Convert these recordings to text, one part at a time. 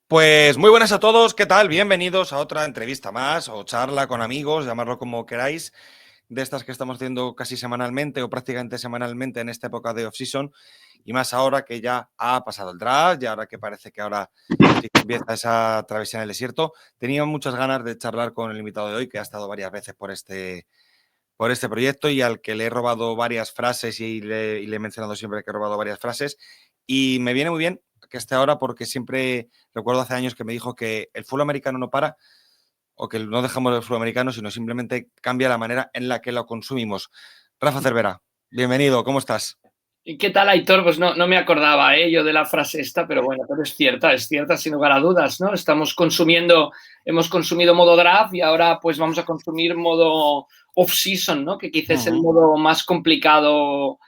Pues muy buenas a todos, ¿qué tal? Bienvenidos a otra entrevista más o charla con amigos, llamarlo como queráis, de estas que estamos haciendo casi semanalmente o prácticamente semanalmente en esta época de off-season y más ahora que ya ha pasado el draft y ahora que parece que ahora sí que empieza esa travesía en el desierto. Tenía muchas ganas de charlar con el invitado de hoy que ha estado varias veces por este proyecto y al que le he robado varias frases y le he mencionado siempre que he robado varias frases. Y me viene muy bien que esté ahora porque siempre recuerdo hace años que me dijo que el fútbol americano no para o que no dejamos el fútbol americano, sino simplemente cambia la manera en la que lo consumimos. Rafa Cervera, bienvenido, ¿cómo estás? ¿Y qué tal, Aitor? Pues no me acordaba yo de la frase esta, pero bueno, pero es cierta sin lugar a dudas, ¿no? Hemos consumido modo draft y ahora pues vamos a consumir modo off-season, ¿no? Que quizás es el modo más complicado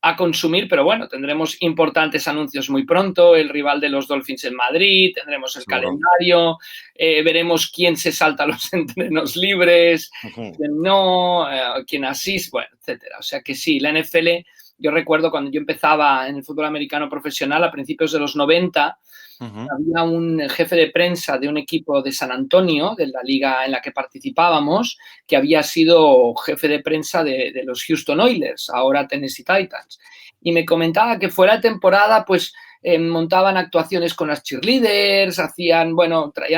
a consumir, pero bueno, tendremos importantes anuncios muy pronto, el rival de los Dolphins en Madrid, tendremos el Seguro. calendario, veremos quién se salta los entrenos libres, quién no, quién asiste, bueno, etcétera. O sea que sí, la NFL, yo recuerdo cuando yo empezaba en el fútbol americano profesional a principios de los 90, había un jefe de prensa de un equipo de San Antonio, de la liga en la que participábamos, que había sido jefe de prensa de los Houston Oilers, ahora Tennessee Titans. Y me comentaba que fuera de temporada, pues montaban actuaciones con las cheerleaders, traían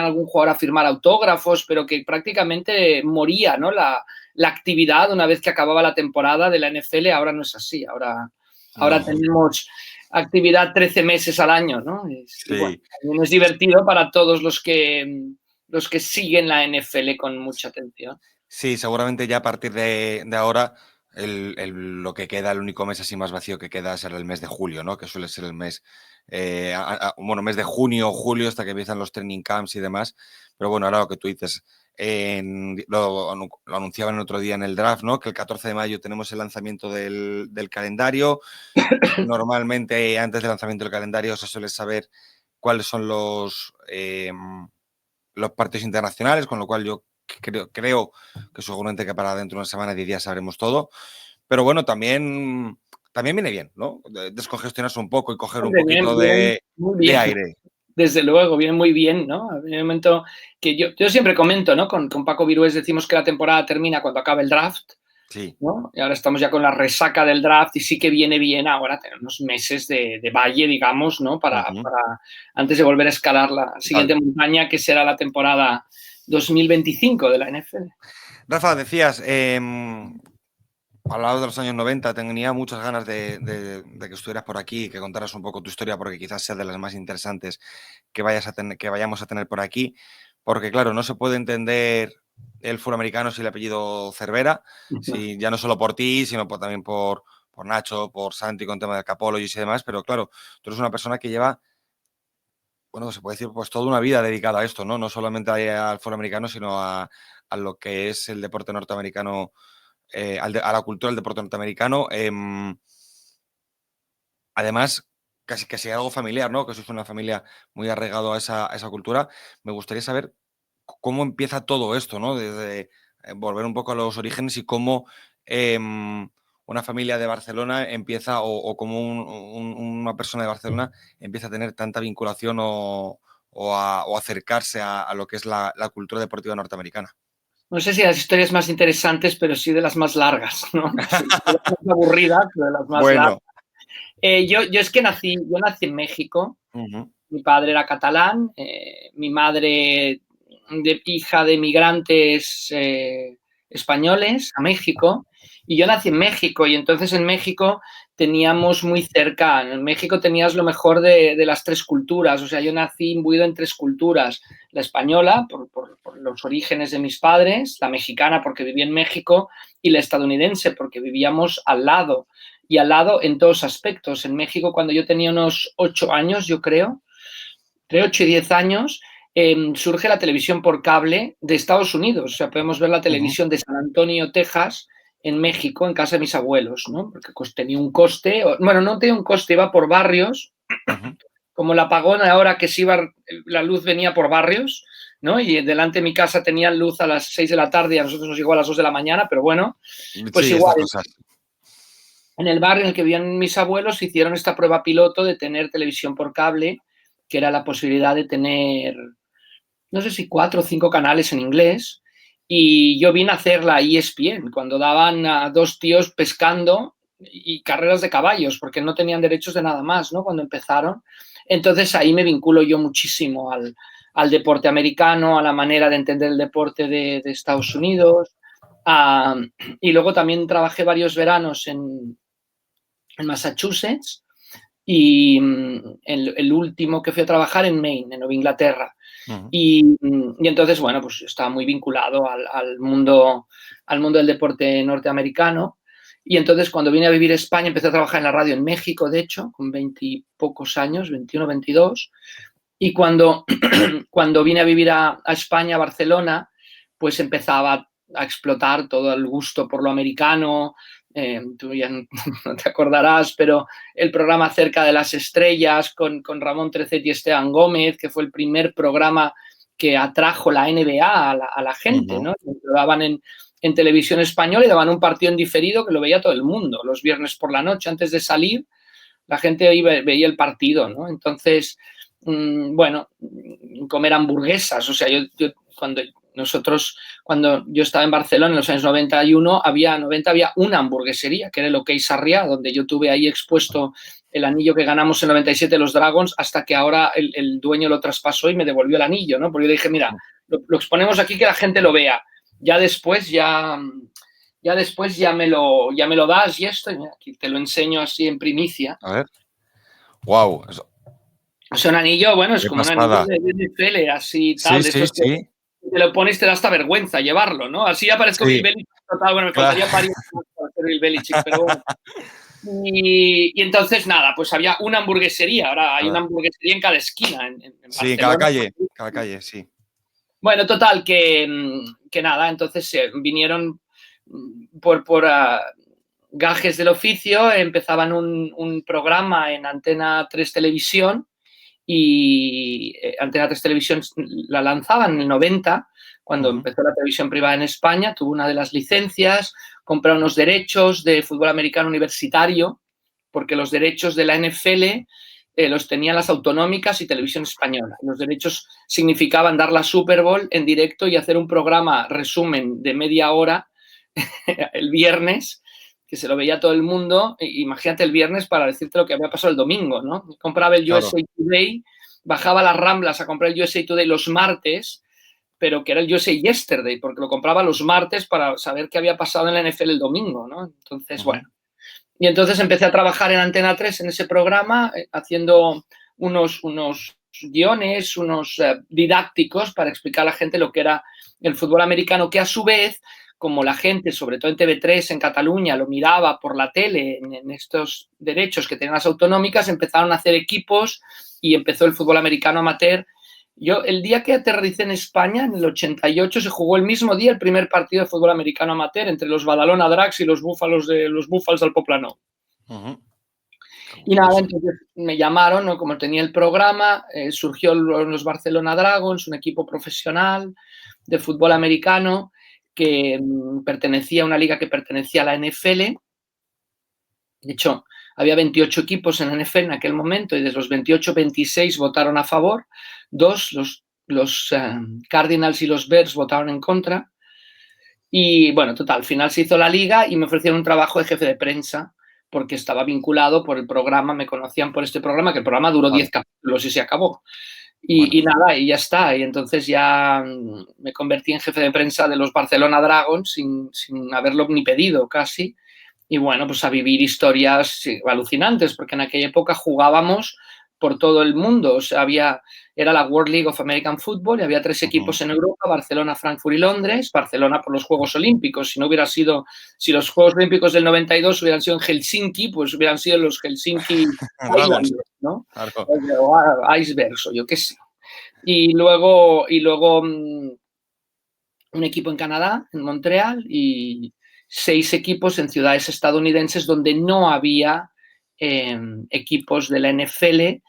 algún jugador a firmar autógrafos, pero que prácticamente moría, ¿no? La actividad una vez que acababa la temporada de la NFL. Ahora no es así, ahora No, tenemos actividad 13 meses al año, ¿no? Y bueno, sí. también es divertido para todos los que siguen la NFL con mucha atención. Sí, seguramente ya a partir de ahora lo que queda, el único mes así más vacío que queda será el mes de julio, ¿no? Que suele ser el mes, bueno, mes de junio o julio hasta que empiezan los training camps y demás. Pero bueno, ahora lo que tú dices, lo anunciaban el otro día en el draft, ¿no? Que el 14 de mayo tenemos el lanzamiento del calendario. Normalmente antes del lanzamiento del calendario se suele saber cuáles son los partidos internacionales, con lo cual yo creo que seguramente que para dentro de una semana, 10 días sabremos todo. Pero bueno, también viene bien, ¿no? Descongestionarse un poco y coger un poquito Bien, muy de bien. aire. Desde luego, viene muy bien, ¿no? En el momento que yo siempre comento, ¿no? Con Paco Virués decimos que la temporada termina cuando acabe el draft, Sí. ¿no? Y ahora estamos ya con la resaca del draft y sí que viene bien ahora tener unos meses de valle, digamos, ¿no? Para antes de volver a escalar la siguiente Vale. montaña, que será la temporada 2025 de la NFL. Rafa, decías, hablabas de los años 90, tenía muchas ganas de que estuvieras por aquí, que contaras un poco tu historia, porque quizás sea de las más interesantes que vayamos a tener por aquí, porque claro, no se puede entender el fútbol americano sin el apellido Cervera, si, ya no solo por ti, sino también por Nacho, por Santi con tema del Capolo y demás, pero claro, tú eres una persona que lleva, bueno, se puede decir, pues toda una vida dedicada a esto, ¿no? No solamente al fútbol americano, sino a lo que es el deporte norteamericano, a la cultura del deporte norteamericano. Además, casi que sea algo familiar, ¿no? Que sois una familia muy arraigado a esa cultura. Me gustaría saber cómo empieza todo esto, ¿no? Desde volver un poco a los orígenes y cómo una familia de Barcelona empieza, o cómo una persona de Barcelona empieza a tener tanta vinculación o acercarse a lo que es la cultura deportiva norteamericana. No sé si las historias más interesantes, pero sí de las más largas, ¿no? No sé, de las más aburridas, pero de las más largas. Bueno. Yo es que yo nací en México. Ujú. Mi padre era catalán, mi madre hija de migrantes españoles a México, y yo nací en México, y entonces en México teníamos muy cerca, en México tenías lo mejor de las tres culturas, o sea, yo nací imbuido en tres culturas: la española, por los orígenes de mis padres, la mexicana, porque viví en México, y la estadounidense, porque vivíamos al lado, y al lado en todos aspectos. En México, cuando yo tenía unos 8 años, yo creo, entre 8 y 10 años, surge la televisión por cable de Estados Unidos. O sea, podemos ver la Ujú. televisión de San Antonio, Texas, en México, en casa de mis abuelos, ¿no? Porque pues, tenía un coste, bueno, no tenía un coste, iba por barrios, Ujú. como el apagón ahora que la luz venía por barrios, ¿no? Y delante de mi casa tenían luz a las 6 de la tarde y a nosotros nos llegó a las 2 de la mañana, pero bueno, pues Sí, estas igual, cosas. en el barrio en el que vivían mis abuelos hicieron esta prueba piloto de tener televisión por cable que era la posibilidad de tener, no sé si 4 o 5 canales en inglés, y yo vine a hacer la ESPN, cuando daban a 2 tíos pescando y carreras de caballos, porque no tenían derechos de nada más, ¿no? Cuando empezaron. Entonces ahí me vinculo yo muchísimo al deporte americano, a la manera de entender el deporte de Estados Unidos. Y luego también trabajé varios veranos en Massachusetts y el último que fui a trabajar en Maine, en Nueva Inglaterra. Y entonces, bueno, pues estaba muy vinculado al mundo del deporte norteamericano. Y entonces, cuando vine a vivir a España, empecé a trabajar en la radio en México, de hecho, con 20 y pocos años, 21, 22. Y cuando vine a vivir a España, a Barcelona, pues empezaba a explotar todo el gusto por lo americano. Tú ya no te acordarás, pero el programa Cerca de las Estrellas con Ramón Trecet y Esteban Gómez, que fue el primer programa que atrajo la NBA a la gente, ¿no? Lo daban en televisión española y daban un partido en diferido que lo veía todo el mundo, los viernes por la noche, antes de salir, la gente veía el partido, ¿no? Entonces, bueno, comer hamburguesas, o sea, cuando yo estaba en Barcelona en los años 91, había una hamburguesería, que era el OK Sarriá, donde yo tuve ahí expuesto el anillo que ganamos en 97 los Dragons, hasta que ahora el dueño lo traspasó y me devolvió el anillo, ¿no? Porque yo dije, mira, lo exponemos aquí que la gente lo vea. Ya después ya me lo das y esto, y mira, aquí te lo enseño así en primicia. A ver. Wow. Es un anillo, bueno, es Qué como pasada. un anillo de NFL, así, tal. Sí, De estos sí. te lo pones, te da hasta vergüenza llevarlo, ¿no? Así aparezco Bill Belichick, total, bueno, me faltaría varios para ser Bill Belichick, pero bueno. Y entonces, nada, pues había una hamburguesería, ahora hay una hamburguesería en cada esquina en sí, Barcelona. cada calle, sí. Bueno, total, que nada, entonces vinieron por gajes del oficio, empezaban un programa en Antena 3 Televisión, y Antena 3 Televisión la lanzaban en el 90, cuando empezó la televisión privada en España, tuvo una de las licencias, compraron unos derechos de fútbol americano universitario, porque los derechos de la NFL los tenían las autonómicas y Televisión Española. Los derechos significaban dar la Super Bowl en directo y hacer un programa resumen de media hora el viernes, que se lo veía todo el mundo. Imagínate el viernes para decirte lo que había pasado el domingo, ¿no? Compraba el USA Today, bajaba a las Ramblas a comprar el USA Today los martes, pero que era el USA Yesterday, porque lo compraba los martes para saber qué había pasado en la NFL el domingo, ¿no? Entonces, bueno. Y entonces empecé a trabajar en Antena 3 en ese programa, haciendo unos guiones, unos didácticos para explicar a la gente lo que era el fútbol americano, que a su vez, como la gente, sobre todo en TV3 en Cataluña, lo miraba por la tele en estos derechos que tenían las autonómicas, empezaron a hacer equipos y empezó el fútbol americano amateur. Yo, el día que aterricé en España, en el 88, se jugó el mismo día el primer partido de fútbol americano amateur entre los Badalona Drags y los Búfalos del Poplano. Y nada, entonces me llamaron, ¿no? Como tenía el programa, surgió los Barcelona Dragons, un equipo profesional de fútbol americano que pertenecía a una liga que pertenecía a la NFL. De hecho, había 28 equipos en la NFL en aquel momento y de los 28, 26 votaron a favor. 2, los Cardinals y los Bears, votaron en contra. Y bueno, total, al final se hizo la liga y me ofrecieron un trabajo de jefe de prensa porque estaba vinculado por el programa, me conocían por este programa, que el programa duró 10 capítulos y se acabó. Y nada, y ya está. Y entonces ya me convertí en jefe de prensa de los Barcelona Dragons sin haberlo ni pedido casi. Y bueno, pues a vivir historias alucinantes, porque en aquella época jugábamos por todo el mundo. O sea, era la World League of American Football y había 3 equipos en Europa: Barcelona, Frankfurt y Londres. Barcelona por los Juegos Olímpicos. Si los Juegos Olímpicos del 92 hubieran sido en Helsinki, pues hubieran sido los Helsinki Islanders, ¿no? O Icebergs, o yo qué sé. Y luego un equipo en Canadá, en Montreal, y 6 equipos en ciudades estadounidenses donde no había equipos de la NFL,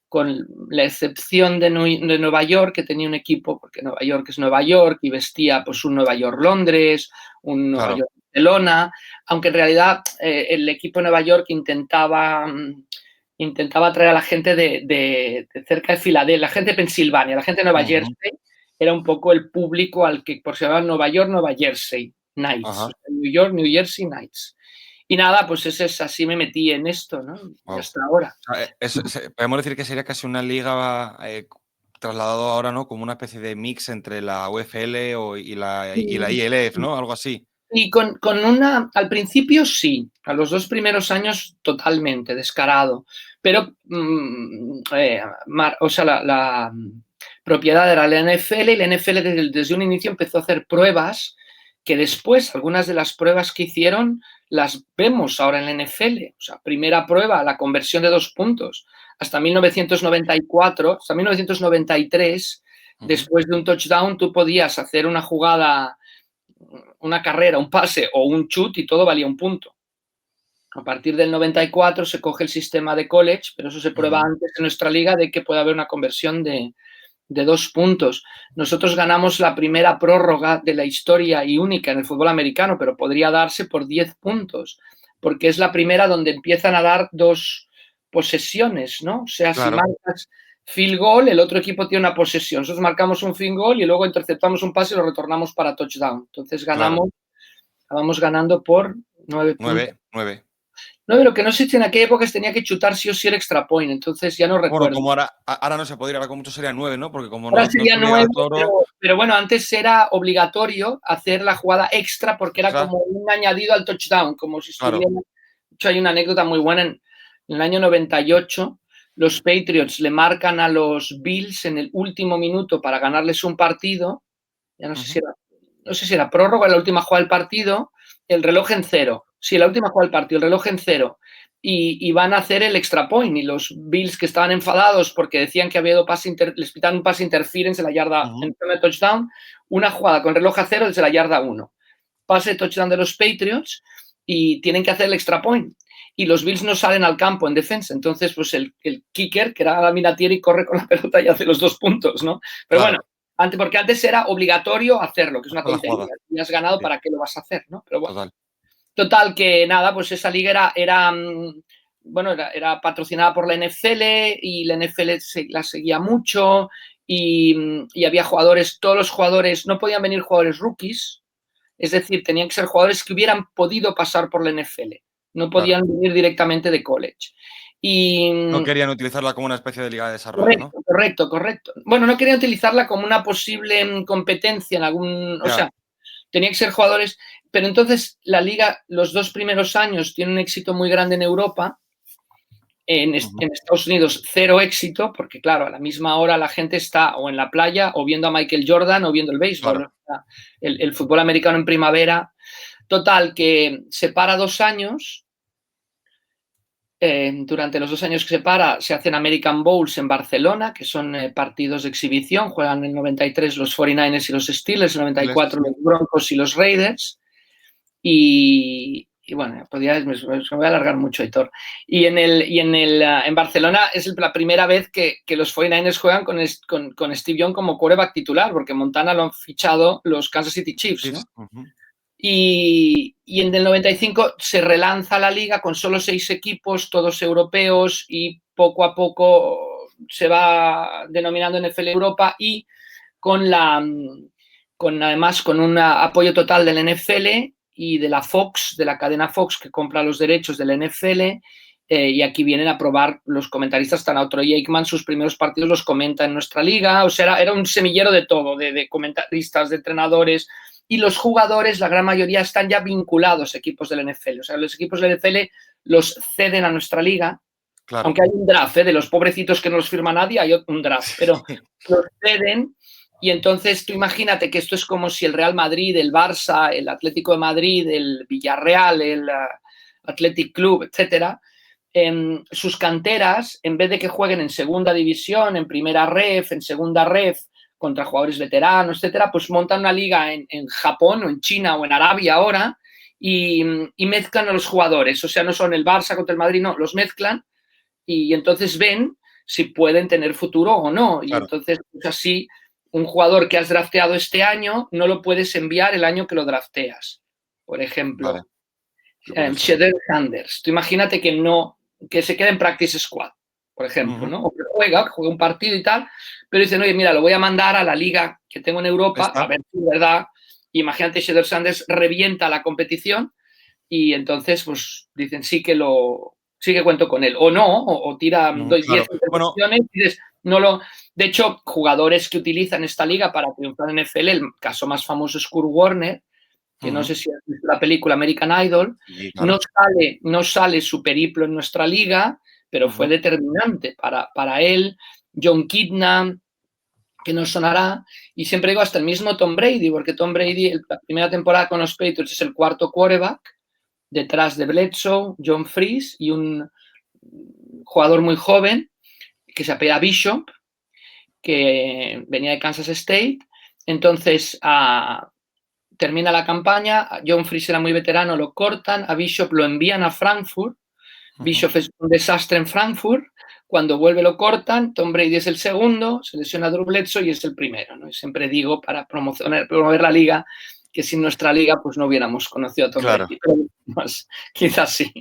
con la excepción de Nueva York, que tenía un equipo, porque Nueva York es Nueva York y vestía pues un Nueva York-Londres, un Nueva York-Barcelona, aunque en realidad el equipo de Nueva York intentaba intentaba traer a la gente de cerca de Filadelfia, la gente de Pensilvania, la gente de Nueva Jersey, era un poco el público al que por se llama Nueva York, Nueva Jersey Knights, o sea, New York, New Jersey Knights. Y nada, pues así me metí en esto, ¿no? Y hasta ahora. Podemos decir que sería casi una liga trasladado ahora, ¿no? Como una especie de mix entre la UFL y la ILF, ¿no? Algo así. Y con al principio sí, a los 2 primeros años totalmente, descarado. Pero, o sea, la propiedad era la NFL y la NFL desde un inicio empezó a hacer pruebas que después, algunas de las pruebas que hicieron, las vemos ahora en la NFL. O sea, primera prueba, la conversión de 2 puntos. Hasta 1994, hasta 1993, después de un touchdown, tú podías hacer una jugada, una carrera, un pase o un chut y todo valía un punto. A partir del 94 se coge el sistema de college, pero eso se prueba antes en nuestra liga de que puede haber una conversión de 2 puntos. Nosotros ganamos la primera prórroga de la historia y única en el fútbol americano, pero podría darse por 10 puntos, porque es la primera donde empiezan a dar 2 posesiones, ¿no? O sea, claro, si marcas field goal, el otro equipo tiene una posesión. Nosotros marcamos un field goal y luego interceptamos un pase y lo retornamos para touchdown. Entonces ganamos, vamos ganando por 9 puntos. 9. No, lo que no sé si en aquella época tenía que chutar sí o sí el extra point, entonces ya no recuerdo. Bueno, como ahora no se podría, ahora como mucho sería 9, ¿no? Porque como ahora no sería 9, pero bueno, antes era obligatorio hacer la jugada extra porque era como un añadido al touchdown, como si estuviera... De hecho, hay una anécdota muy buena. En el año 98, los Patriots le marcan a los Bills en el último minuto para ganarles un partido. Ya no sé si era prórroga, la última jugada del partido, el reloj en cero. Sí, la última jugada del partido, el reloj en cero. Y van a hacer el extra point. Y los Bills, que estaban enfadados porque decían que había pase les pitaron un pase interference en la yarda en zona de touchdown, una jugada con reloj a cero desde la yarda 1. Pase touchdown de los Patriots y tienen que hacer el extra point. Y los Bills no salen al campo en defensa. Entonces, pues el kicker, que era la Minatieri, corre con la pelota y hace los 2 puntos, ¿no? Pero bueno, porque antes era obligatorio hacerlo, que es una tontería. Si has ganado, ¿para qué lo vas a hacer, no? Pero bueno. Total, que nada, pues esa liga era patrocinada por la NFL y la NFL la seguía mucho y había jugadores, todos los jugadores, no podían venir jugadores rookies, es decir, tenían que ser jugadores que hubieran podido pasar por la NFL, no podían venir directamente de college. Y no querían utilizarla como una especie de liga de desarrollo, ¿no? Correcto. Bueno, no querían utilizarla como una posible competencia en algún... O sea, tenía que ser jugadores... Pero entonces la liga, los 2 primeros años, tiene un éxito muy grande en Europa. En Estados Unidos, 0 éxito, porque claro, a la misma hora la gente está o en la playa o viendo a Michael Jordan o viendo el béisbol. Claro. O sea, el fútbol americano en primavera. Total, que se para 2 años. Durante los 2 años que se para, se hacen American Bowls en Barcelona, que son partidos de exhibición. Juegan en el 93 los 49ers y los Steelers, en el 94 los Broncos y los Raiders. Y bueno, me voy a alargar mucho, Aitor. Y en Barcelona es la primera vez que los 49ers juegan con Steve Young como quarterback titular, porque Montana lo han fichado los Kansas City Chiefs, ¿no? Y en el 95 se relanza la liga con solo 6 equipos, todos europeos, y poco a poco se va denominando NFL Europa y además con un apoyo total del NFL y de la Fox, de la cadena Fox que compra los derechos del NFL, y aquí vienen a probar los comentaristas. Tan Troy Aikman, sus primeros partidos los comenta en nuestra liga. O sea, era un semillero de todo, de comentaristas, de entrenadores, y los jugadores, la gran mayoría, están ya vinculados a equipos del NFL. O sea, los equipos del NFL los ceden a nuestra liga, aunque hay un draft, de los pobrecitos que no los firma nadie, hay un draft, pero los ceden. Y entonces tú imagínate que esto es como si el Real Madrid, el Barça, el Atlético de Madrid, el Villarreal, el Athletic Club, etcétera, sus canteras, en vez de que jueguen en segunda división, en primera ref, en segunda ref, contra jugadores veteranos, etcétera, pues montan una liga en Japón o en China o en Arabia ahora y mezclan a los jugadores. O sea, no son el Barça contra el Madrid, no, los mezclan y entonces ven si pueden tener futuro o no. Y entonces, pues así, un jugador que has drafteado este año no lo puedes enviar el año que lo drafteas. Por ejemplo, Shedeur Sanders. Tú imagínate que no que se queda en practice squad, por ejemplo, ¿no? O que juega un partido y tal, pero dicen, oye, mira, lo voy a mandar a la liga que tengo en Europa, a ver si es verdad. Imagínate, Shedeur Sanders revienta la competición y entonces, pues, dicen, sí que cuento con él. O no, o tira 10 intercepciones y dices, no lo... De hecho, jugadores que utilizan esta liga para triunfar en NFL, el caso más famoso es Kurt Warner, que no sé si has visto la película American Idol, sí, claro. no sale su periplo en nuestra liga, pero fue determinante para él. John Kidna, que nos sonará, y siempre digo hasta el mismo Tom Brady, porque Tom Brady, la primera temporada con los Patriots es el cuarto quarterback, detrás de Bledsoe, John Freeze y un jugador muy joven que se apellida Bishop, que venía de Kansas State. Entonces, termina la campaña, John Freeze era muy veterano, lo cortan, a Bishop lo envían a Frankfurt, Bishop es un desastre en Frankfurt, cuando vuelve lo cortan, Tom Brady es el segundo, se lesiona a Drew Bledsoe y es el primero, ¿no? Y siempre digo, para promover la liga, que sin nuestra liga pues no hubiéramos conocido a Tom Brady, pero pues, quizás sí,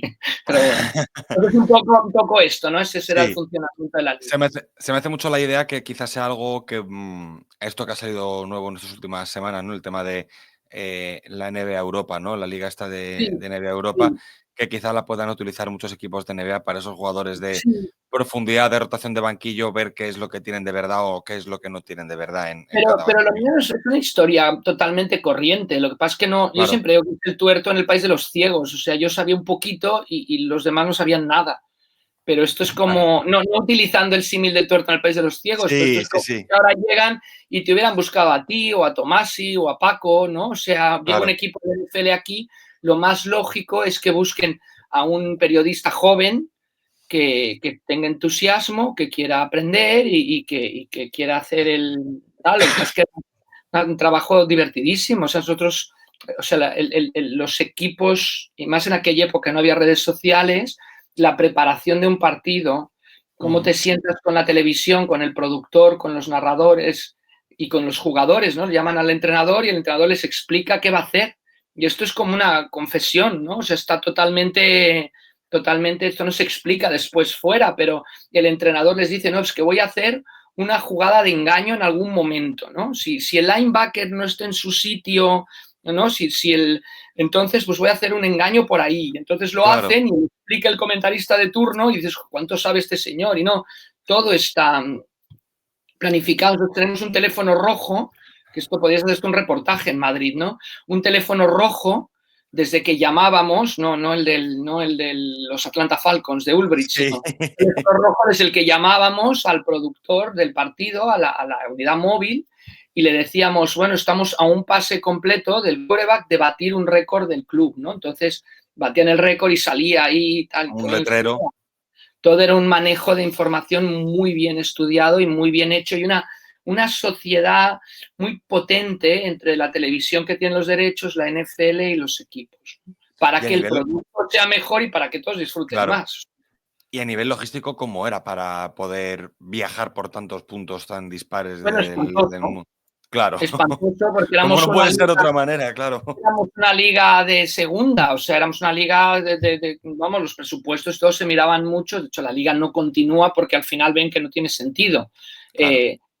pero bueno, es un poco esto, ¿no? Ese será el funcionamiento de la liga. Se me hace mucho la idea que quizás sea algo que, esto que ha salido nuevo en estas últimas semanas, ¿no? El tema de la NBA Europa, ¿no? La liga esta de NBA Europa, que quizá la puedan utilizar muchos equipos de NBA para esos jugadores de profundidad, de rotación de banquillo, ver qué es lo que tienen de verdad o qué es lo que no tienen de verdad en cada pero lo mío es una historia totalmente corriente. Lo que pasa es que no, yo siempre digo que es el tuerto en el país de los ciegos. O sea, yo sabía un poquito y los demás no sabían nada. Pero esto es como, no utilizando el símil de tuerto en el país de los ciegos, pero esto es como que ahora llegan y te hubieran buscado a ti o a Tomasi o a Paco, ¿no? O sea, llega un equipo de NFL aquí, lo más lógico es que busquen a un periodista joven que tenga entusiasmo, que quiera aprender y que quiera hacer es que es un trabajo divertidísimo. O sea, nosotros, los equipos, y más en aquella época no había redes sociales, la preparación de un partido, cómo te sientas con la televisión, con el productor, con los narradores y con los jugadores, ¿no? Le llaman al entrenador y el entrenador les explica qué va a hacer. Y esto es como una confesión, ¿no? O sea, está totalmente, esto no se explica después fuera, pero el entrenador les dice, no, es que voy a hacer una jugada de engaño en algún momento, ¿no? Si el linebacker no está en su sitio, ¿no? Entonces, pues voy a hacer un engaño por ahí. Entonces lo hacen y explica el comentarista de turno y dices, ¿cuánto sabe este señor? Y no, todo está planificado. Nosotros tenemos un teléfono rojo, que esto podría ser un reportaje en Madrid, ¿no? Un teléfono rojo desde que llamábamos, no el de los Atlanta Falcons de Ulbricht, sino el teléfono rojo es el que llamábamos al productor del partido, a la unidad móvil, y le decíamos, bueno, estamos a un pase completo del quarterback de batir un récord del club, ¿no? Entonces, batían el récord y salía ahí tal. Un letrero. Todo era un manejo de información muy bien estudiado y muy bien hecho y una sociedad muy potente entre la televisión que tiene los derechos, la NFL y los equipos, para que el producto sea mejor y para que todos disfruten más. Y a nivel logístico, ¿cómo era para poder viajar por tantos puntos tan dispares del mundo? Claro. Espantoso porque éramos ¿Cómo no puede ser de otra manera? Claro. Éramos una liga de segunda, o sea, éramos una liga vamos, los presupuestos todos se miraban mucho, de hecho la liga no continúa porque al final ven que no tiene sentido,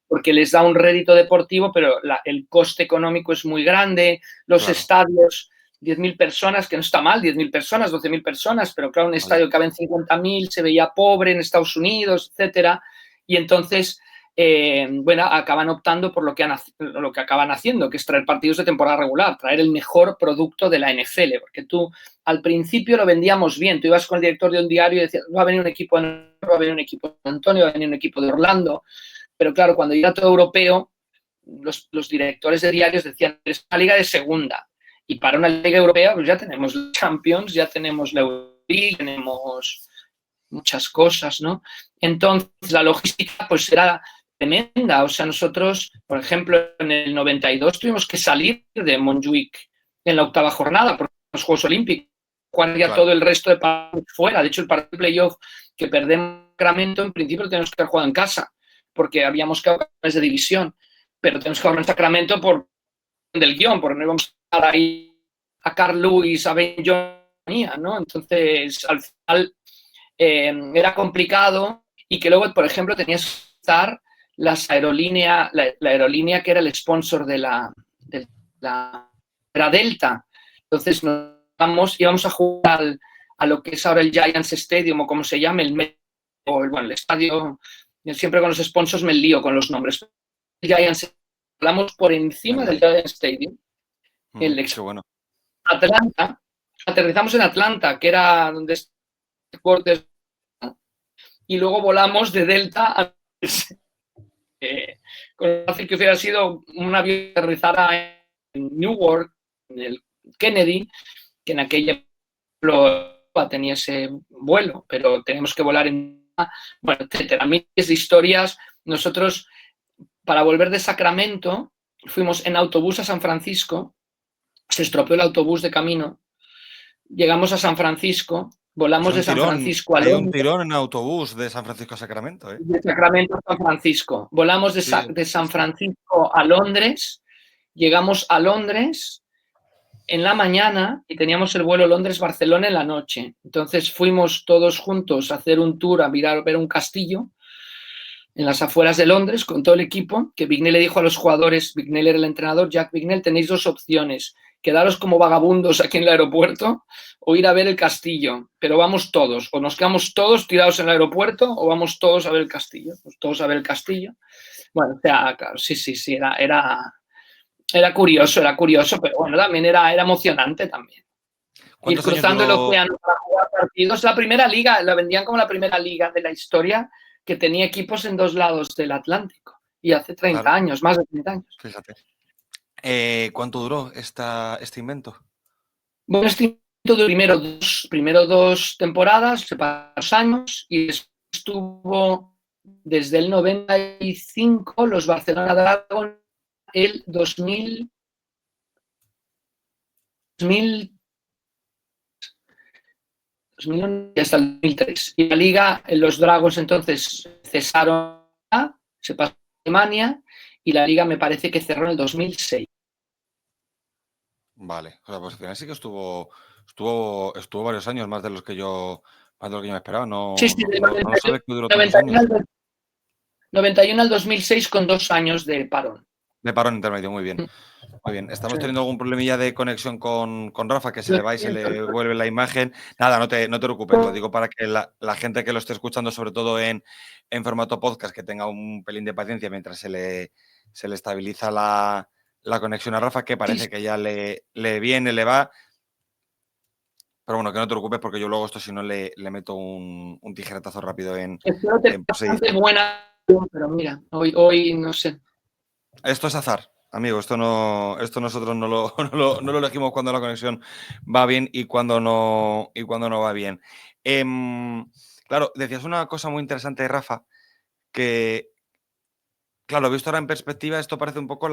porque les da un rédito deportivo, pero el coste económico es muy grande, los estadios, 10.000 personas, que no está mal, 10.000 personas, 12.000 personas, pero claro, un estadio que caben 50.000 se veía pobre en Estados Unidos, etcétera, y entonces... bueno, acaban optando por lo que acaban haciendo, que es traer partidos de temporada regular, traer el mejor producto de la NFL, porque tú al principio lo vendíamos bien, tú ibas con el director de un diario y decías, va a venir un equipo de Antonio, va a venir un equipo de Orlando, pero claro, cuando era todo europeo, los directores de diarios decían, es una liga de segunda, y para una liga europea pues ya tenemos los Champions, ya tenemos la Euroleague, tenemos muchas cosas, ¿no? Entonces la logística pues era tremenda. O sea, nosotros, por ejemplo, en el 92 tuvimos que salir de Montjuic en la octava jornada por los Juegos Olímpicos, cuando ya todo el resto de partidos fuera. De hecho, el partido de playoff que perdemos en Sacramento, en principio lo tenemos que haber jugado en casa, porque habíamos quedado campeones de división, pero tenemos que jugar en Sacramento por del guión, porque no íbamos a estar ahí a Carl Lewis, a Ben Johnson, ¿no? Entonces, al final era complicado y que luego, por ejemplo, tenías que estar la aerolínea que era el sponsor de era Delta. Entonces íbamos a jugar a lo que es ahora el Giants Stadium o como se llame, el estadio. Yo siempre con los sponsors me lío con los nombres. El Giants, hablamos por encima del Giants Stadium. Bueno. Atlanta, aterrizamos en Atlanta, que era donde deportes, y luego volamos de Delta a con fácil que hubiera sido un avión que aterrizara en Newark, en el Kennedy, que en aquella tenía ese vuelo, pero tenemos que volar en... Bueno, etcétera. Miles de historias. Nosotros, para volver de Sacramento, fuimos en autobús a San Francisco, se estropeó el autobús de camino, llegamos a San Francisco, volamos de San Francisco a Londres. Hay un tirón en autobús de San Francisco a Sacramento. De Sacramento a San Francisco. Volamos de San Francisco a Londres, llegamos a Londres en la mañana y teníamos el vuelo Londres-Barcelona en la noche. Entonces fuimos todos juntos a hacer un tour, a ver un castillo en las afueras de Londres con todo el equipo, que Bignell le dijo a los jugadores, Bignell era el entrenador, Jack Bignell, tenéis dos opciones, quedaros como vagabundos aquí en el aeropuerto o ir a ver el castillo, pero vamos todos, o nos quedamos todos tirados en el aeropuerto o vamos todos a ver el castillo, pues todos a ver el castillo. Bueno, o sea, claro, sí, era curioso, pero bueno, también era emocionante también. Ir cruzando el océano para jugar partidos. La primera liga, la vendían como la primera liga de la historia que tenía equipos en dos lados del Atlántico. Y hace 30 años, más de 30 años. Fíjate. ¿Cuánto duró este invento? Bueno, este invento duró primero dos temporadas, se pasaron 2 años, y después estuvo desde el 95 los Barcelona Dragons, el 2000 y hasta el 2003. Y la liga, los Dragons entonces cesaron, se pasó a Alemania, y la liga me parece que cerró en el 2006. Vale, o sea, pues al final sí que estuvo varios años, más de los que yo me esperaba. No, sí, no sabía que duró 91 al 2006 con 2 años de parón. De parón intermedio, muy bien. Muy bien. Estamos teniendo algún problemilla de conexión con Rafa, que se le va y se le vuelve la imagen. Nada, no te preocupes, lo digo para que la gente que lo esté escuchando, sobre todo en formato podcast, que tenga un pelín de paciencia mientras se le estabiliza la conexión a Rafa, que parece que ya le viene, le va. Pero bueno, que no te preocupes porque yo luego esto, si no, le meto un tijeretazo rápido en bastante buena, pero mira, hoy no sé. Esto es azar, amigo. Esto nosotros no lo elegimos cuando la conexión va bien y cuando no va bien. Claro, decías una cosa muy interesante, Rafa, que, claro, visto ahora en perspectiva, esto parece un poco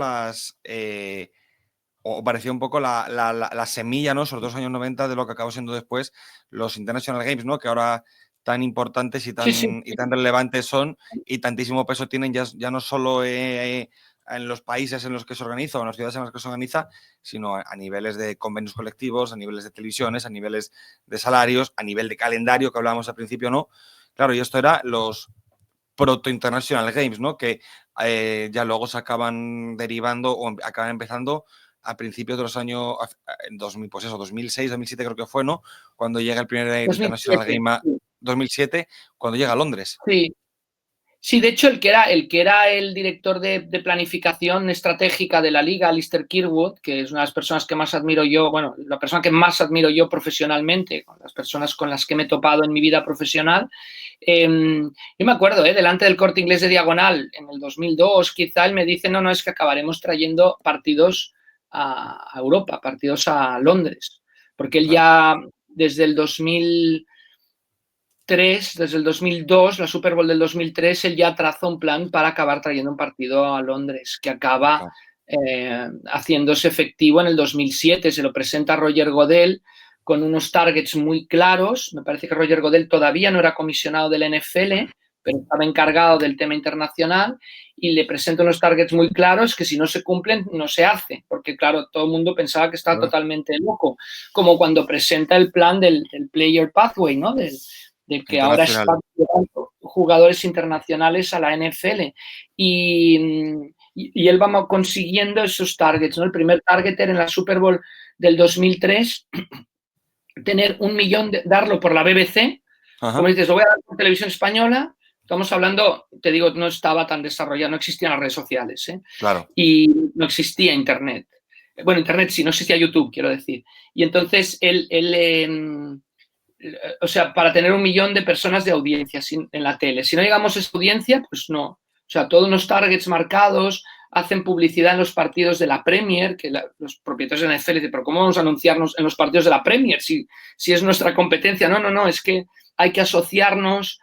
o parecía un poco la semilla, ¿no? Sobre todo los años 90 de lo que acabó siendo después los International Games, ¿no? Que ahora tan importantes y tan relevantes son y tantísimo peso tienen ya no solo en los países en los que se organiza o en las ciudades en las que se organiza, sino a niveles de convenios colectivos, a niveles de televisiones, a niveles de salarios, a nivel de calendario, que hablábamos al principio, ¿no? Claro, y esto era los Proto-International Games, ¿no? Que ya luego se acaban derivando o acaban empezando a principios de los años 2000, pues eso, 2006, 2007 creo que fue, ¿no? Cuando llega el primer International Game, 2007, cuando llega a Londres. Sí, de hecho, el que era el director de planificación estratégica de la liga, Alistair Kirkwood, que es una de las personas que más admiro yo, bueno, la persona que más admiro yo profesionalmente, con las personas con las que me he topado en mi vida profesional. Yo me acuerdo, delante del Corte Inglés de Diagonal, en el 2002, quizá él me dice, no, es que acabaremos trayendo partidos a Europa, partidos a Londres, porque él ya desde el 2002, la Super Bowl del 2003, él ya trazó un plan para acabar trayendo un partido a Londres, que acaba haciéndose efectivo en el 2007. Se lo presenta a Roger Goodell con unos targets muy claros. Me parece que Roger Goodell todavía no era comisionado del NFL, pero estaba encargado del tema internacional, y le presenta unos targets muy claros que si no se cumplen no se hace, porque claro, todo el mundo pensaba que estaba totalmente loco, como cuando presenta el plan del Player Pathway, ¿no? de que ahora están llegando jugadores internacionales a la NFL y él va consiguiendo esos targets, ¿no? El primer target era en la Super Bowl del 2003, tener 1 millón, darlo por la BBC. Ajá. Como dices, lo voy a dar por televisión española. Estamos hablando, te digo, no estaba tan desarrollado, no existían las redes sociales, ¿eh? Claro. Y no existía Internet. Bueno, Internet sí, no existía YouTube, quiero decir. Y entonces o sea, para tener 1 millón de personas de audiencia en la tele. Si no llegamos a esa audiencia, pues no. O sea, todos los targets marcados, hacen publicidad en los partidos de la Premier, que los propietarios de la NFL dicen, pero ¿cómo vamos a anunciarnos en los partidos de la Premier si es nuestra competencia? No, es que hay que asociarnos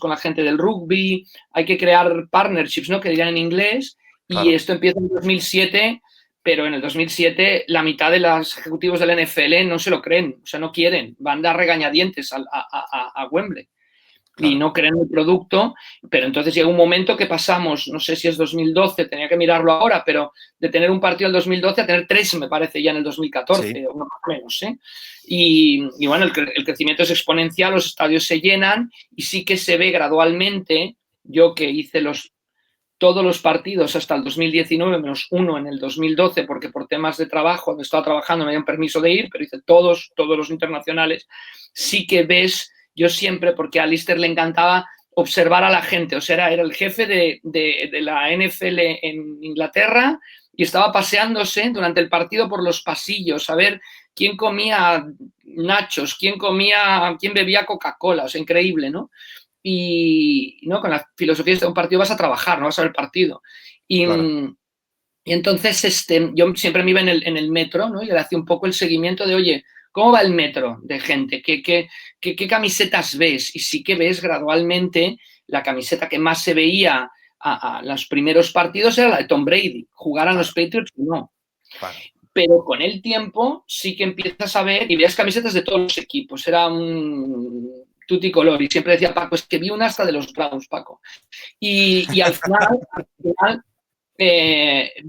con la gente del rugby, hay que crear partnerships, ¿no? Que dirían en inglés, claro. Y esto empieza en 2007, pero en el 2007 la mitad de los ejecutivos del NFL no se lo creen, o sea, no quieren, van a dar regañadientes a Wembley. Claro. Y no creen el producto, pero entonces llega un momento que pasamos, no sé si es 2012, tenía que mirarlo ahora, pero de tener un partido en el 2012 a tener 3, me parece, ya en el 2014, sí. O más o menos, ¿eh? Y bueno, el crecimiento es exponencial, los estadios se llenan y sí que se ve gradualmente. Yo que hice todos los partidos hasta el 2019, menos uno en el 2012, porque por temas de trabajo, donde estaba trabajando, me dieron permiso de ir, pero hice todos los internacionales, sí que ves. Yo siempre, porque a Alistair le encantaba observar a la gente, o sea, era el jefe de la NFL en Inglaterra y estaba paseándose durante el partido por los pasillos a ver quién comía nachos, quién bebía Coca-Cola, o sea, increíble, ¿no? Y ¿no? Con la filosofía de un partido vas a trabajar, no vas a ver el partido. Claro. Y entonces yo siempre me iba en el metro, ¿no? Y le hacía un poco el seguimiento de, oye, ¿cómo va el metro de gente? ¿Qué camisetas ves? Y sí que ves gradualmente la camiseta que más se veía a los primeros partidos era la de Tom Brady. Jugaran los Patriots o no. Claro. Pero con el tiempo sí que empiezas a ver y veías camisetas de todos los equipos. Era un tutti colori. Siempre decía Paco, es que vi una hasta de los Browns, Paco. Y al final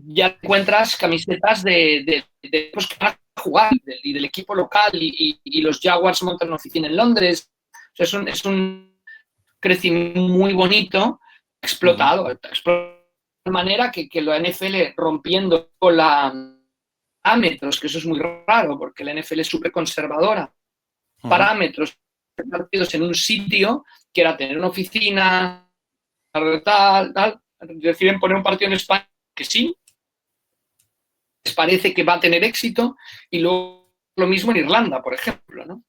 ya encuentras camisetas de pues, que van a jugar y del equipo local y los Jaguars montan una oficina en Londres. O sea, es un crecimiento muy bonito, explotado de manera que la NFL rompiendo con parámetros, que eso es muy raro porque la NFL es súper conservadora, parámetros partidos en un sitio que era tener una oficina, tal, deciden poner un partido en España que sí, les parece que va a tener éxito y luego lo mismo en Irlanda, por ejemplo, ¿no?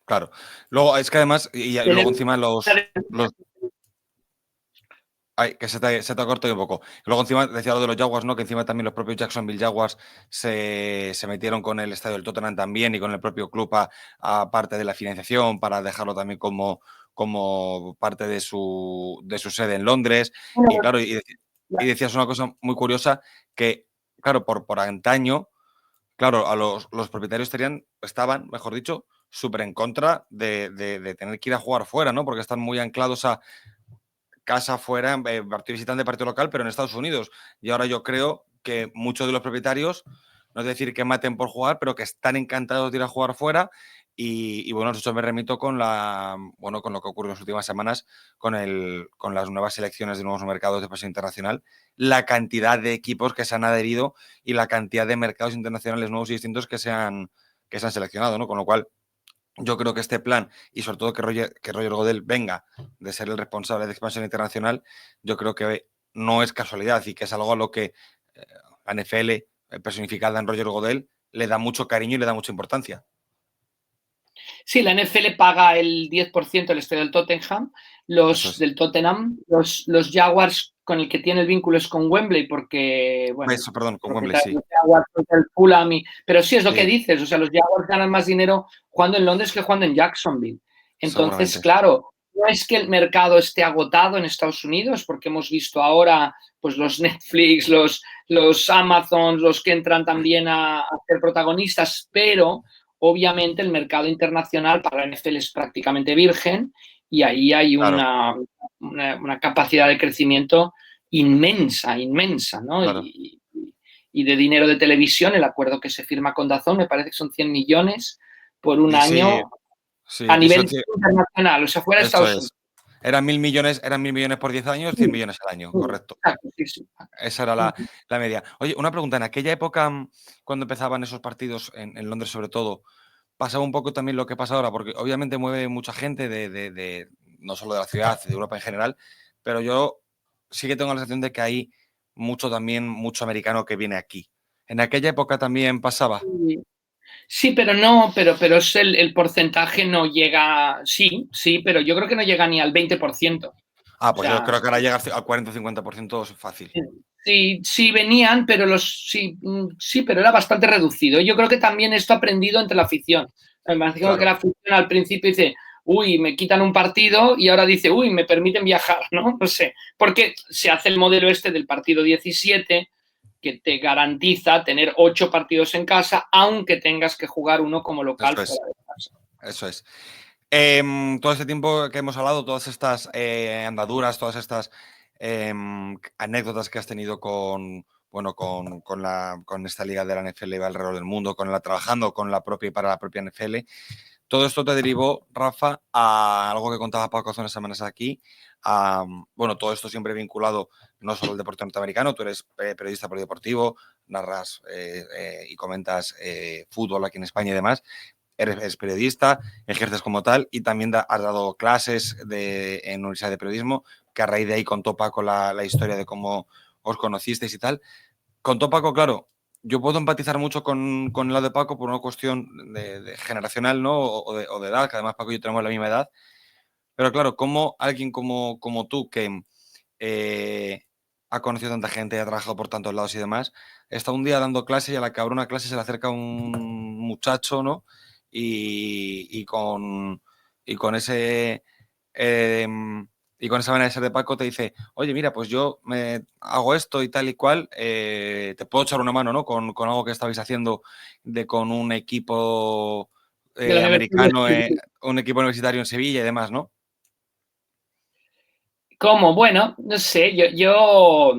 Claro. Luego, es que además, y luego encima Ay, que se te ha cortado un poco. Luego encima decía lo de los Jaguars, ¿no? Que encima también los propios Jacksonville Jaguars se metieron con el estadio del Tottenham también y con el propio club a parte de la financiación para dejarlo también como parte de su sede en Londres. Y claro, y decías una cosa muy curiosa que, claro, por antaño, claro, a los propietarios estaban, mejor dicho, súper en contra de tener que ir a jugar fuera, ¿no? Porque están muy anclados a casa fuera, partido visitante, partido local, pero en Estados Unidos. Y ahora yo creo que muchos de los propietarios, no es decir que maten por jugar, pero que están encantados de ir a jugar fuera. Y bueno, eso me remito con lo que ocurrió en las últimas semanas con las nuevas selecciones de nuevos mercados de pasión internacional, la cantidad de equipos que se han adherido y la cantidad de mercados internacionales nuevos y distintos que se han seleccionado, ¿no? Con lo cual, yo creo que este plan, y sobre todo que Roger Goodell venga de ser el responsable de expansión internacional, yo creo que no es casualidad y que es algo a lo que la NFL, personificada en Roger Goodell, le da mucho cariño y le da mucha importancia. Sí, la NFL paga el 10% del estadio del Tottenham, del Tottenham, los Jaguars con el que tiene el vínculo es con Wembley, porque, bueno, eso, perdón, con Wembley, sí. Jaguars, el Fulham, pero sí es lo que dices, o sea, los Jaguars ganan más dinero jugando en Londres que jugando en Jacksonville. Entonces, claro, no es que el mercado esté agotado en Estados Unidos, porque hemos visto ahora pues los Netflix, los Amazon, los que entran también a ser protagonistas, pero obviamente el mercado internacional para la NFL es prácticamente virgen y ahí hay una capacidad de crecimiento inmensa, ¿no? Claro. Y de dinero de televisión, el acuerdo que se firma con DAZN, me parece que son 100 millones por un año. Sí, a eso nivel internacional, o sea, fuera de eso Estados Unidos. es. Eran 1.000 millones por 10 años, 100 millones al año, correcto. Exacto, sí, sí. Esa era la media. Oye, una pregunta, en aquella época, cuando empezaban esos partidos, en Londres sobre todo, ¿pasaba un poco también lo que pasa ahora? Porque obviamente mueve mucha gente no solo de la ciudad, de Europa en general, pero yo sí que tengo la sensación de que hay mucho americano que viene aquí. ¿En aquella época también pasaba? Sí. Sí, pero no, pero es el porcentaje no llega, sí, sí, pero yo creo que no llega ni al 20%. O Pues yo sea, creo que ahora llega al 40 o 50% es fácil. sí, sí venían, pero sí, sí, pero era bastante reducido. Yo creo que también esto ha aprendido entre la afición. Me imagino que Claro, la afición al principio dice, uy, me quitan un partido y ahora dice, uy, me permiten viajar, ¿no? No sé, porque se hace el modelo este del partido 17 que te garantiza tener 8 partidos en casa, aunque tengas que jugar uno como local eso fuera es, de casa. eso es. Todo este tiempo que hemos hablado, todas estas andaduras, todas estas anécdotas que has tenido con esta liga de la NFL alrededor del mundo, trabajando con la propia y para la propia NFL, todo esto te derivó, Rafa, a algo que contaba Paco hace unas semanas aquí. Todo esto siempre vinculado no solo al deporte norteamericano, tú eres periodista polideportivo, narras y comentas fútbol aquí en España y demás. Eres periodista, ejerces como tal y también has dado clases en Universidad de Periodismo, que a raíz de ahí contó Paco la historia de cómo os conocisteis y tal. Contó Paco, claro, yo puedo empatizar mucho con el lado de Paco por una cuestión de generacional, ¿no? O de edad, que además Paco y yo tenemos la misma edad. Pero claro, como alguien como tú, que ha conocido tanta gente, ha trabajado por tantos lados y demás, está un día dando clase y a la que abre una clase se le acerca un muchacho, ¿no? Y con ese... eh, y con esa manera de ser de Paco te dice, oye, mira, pues yo me hago esto y tal y cual, te puedo echar una mano, ¿no? Con algo que estabais haciendo con un equipo De la Universidad americano, de un equipo universitario en Sevilla y demás, ¿no? ¿Cómo? Bueno, no sé, yo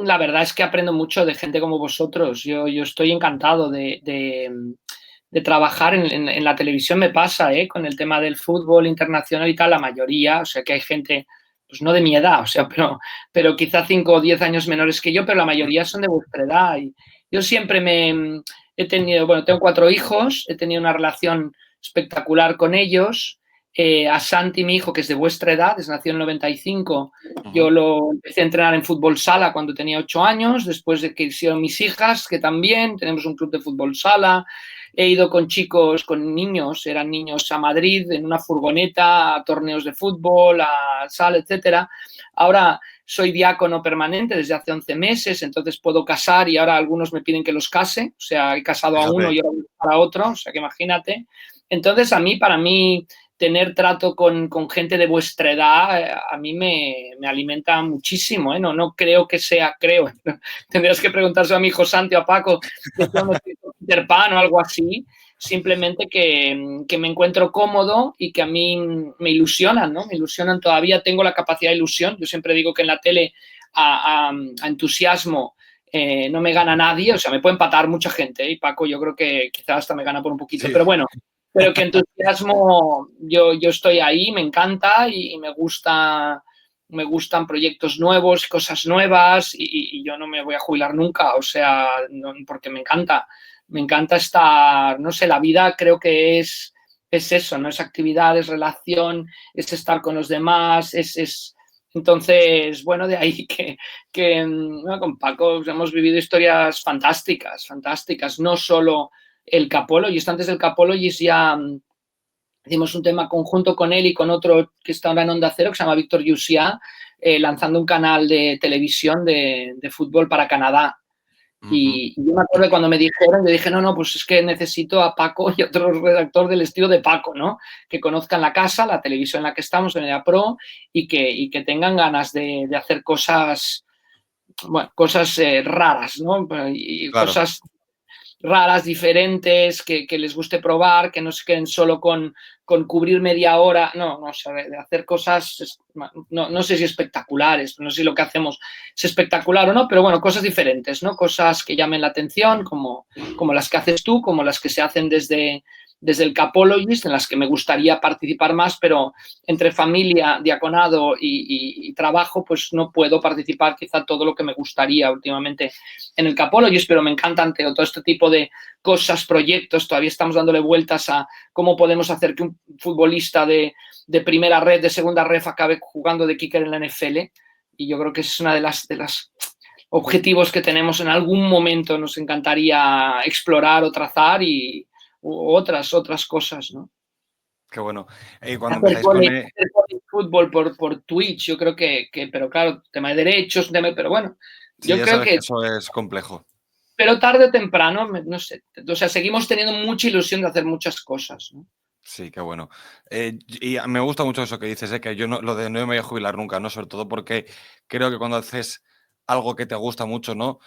la verdad es que aprendo mucho de gente como vosotros. Yo estoy encantado de trabajar en la televisión. Me pasa, con el tema del fútbol internacional y tal, la mayoría, o sea que hay gente, pues no de mi edad, o sea, pero quizá 5 o 10 años menores que yo, pero la mayoría son de vuestra edad. Y yo siempre he tenido, bueno, tengo 4 hijos, he tenido una relación espectacular con ellos. A Santi, mi hijo, que es de vuestra edad, nació en el 95, yo lo empecé a entrenar en fútbol sala cuando tenía 8 años, después de que hicieron mis hijas, que también tenemos un club de fútbol sala. He ido con chicos, con niños, eran niños a Madrid, en una furgoneta, a torneos de fútbol, a sala, etcétera. Ahora soy diácono permanente desde hace 11 meses, entonces puedo casar y ahora algunos me piden que los case, o sea, he casado a uno Fíjate. y ahora voy a otro, o sea, que imagínate. Entonces, para mí, tener trato con gente de vuestra edad, a mí me alimenta muchísimo, ¿eh? No creo que sea, tendrías que preguntarse a mi hijo Santi o a Paco, que son los Peter Pan o algo así, simplemente que me encuentro cómodo y que a mí me ilusionan, ¿no? Me ilusionan todavía, tengo la capacidad de ilusión, yo siempre digo que en la tele a entusiasmo no me gana nadie, o sea, me puede empatar mucha gente, y Paco yo creo que quizás hasta me gana por un poquito, Sí. pero bueno, pero que entusiasmo, yo estoy ahí, me encanta y me gustan proyectos nuevos, cosas nuevas y yo no me voy a jubilar nunca, o sea, no, porque me encanta estar, no sé, la vida creo que es eso, ¿no? Es actividad, es relación, es estar con los demás, entonces, bueno, de ahí que bueno, con Paco hemos vivido historias fantásticas, fantásticas, no solo el Capologist, antes del Capologist ya hicimos un tema conjunto con él y con otro que está ahora en Onda Cero, que se llama Víctor Yusia, lanzando un canal de televisión de fútbol para Canadá. Y yo me acuerdo cuando me dijeron, yo dije, no, pues es que necesito a Paco y otro redactor del estilo de Paco, ¿no? Que conozcan la casa, la televisión en la que estamos, en la Pro, y que tengan ganas de hacer cosas, bueno, cosas raras, ¿no? Y Claro. cosas raras, diferentes, que les guste probar, que no se queden solo con cubrir media hora, no, o sea, de hacer cosas, no sé si espectaculares, no sé si lo que hacemos es espectacular o no, pero bueno, cosas diferentes, ¿no? Cosas que llamen la atención, como las que haces tú, como las que se hacen desde el Capologist, en las que me gustaría participar más, pero entre familia, diaconado y trabajo, pues no puedo participar quizá todo lo que me gustaría últimamente en el Capologist, pero me encantan todo este tipo de cosas, proyectos. Todavía estamos dándole vueltas a cómo podemos hacer que un futbolista de primera red, de segunda red, acabe jugando de kicker en la NFL. Y yo creo que es una de las objetivos que tenemos en algún momento. Nos encantaría explorar o trazar y otras cosas, ¿no? Qué bueno. Cuando Hacer empezáis con fútbol por Twitch, yo creo pero claro, tema de derechos, pero bueno, Sí, yo ya creo sabes que, que eso es complejo. pero tarde o temprano, no sé, o sea, seguimos teniendo mucha ilusión de hacer muchas cosas, ¿no? Sí, qué bueno. Y me gusta mucho eso que dices, que yo lo de no me voy a jubilar nunca, ¿no? Sobre todo porque creo que cuando haces algo que te gusta mucho, no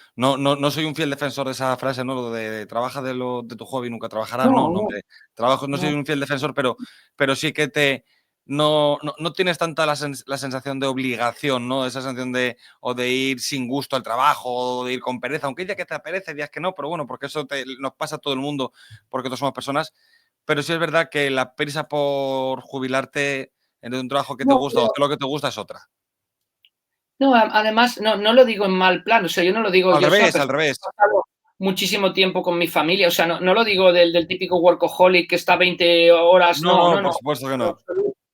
soy un fiel defensor de esa frase, ¿no? Lo de trabaja de tu hobby, nunca trabajarás. No, No, hombre. Trabajo, no soy no. un fiel defensor, pero sí que no tienes tanta la sensación de obligación, ¿no? Esa sensación o de ir sin gusto al trabajo, o de ir con pereza, aunque hay días que te apetece, días que no, pero bueno, porque eso nos pasa a todo el mundo, porque todos somos personas. Pero sí es verdad que la prisa por jubilarte en un trabajo que te No, gusta o hacer lo que te gusta es otra. no, además, no lo digo en mal plan, o sea, yo no lo digo, Al yo soy una revés, al persona revés. que ha pasado muchísimo tiempo con mi familia, o sea, no lo digo del típico workaholic que está 20 horas, No, no, no, por supuesto que no.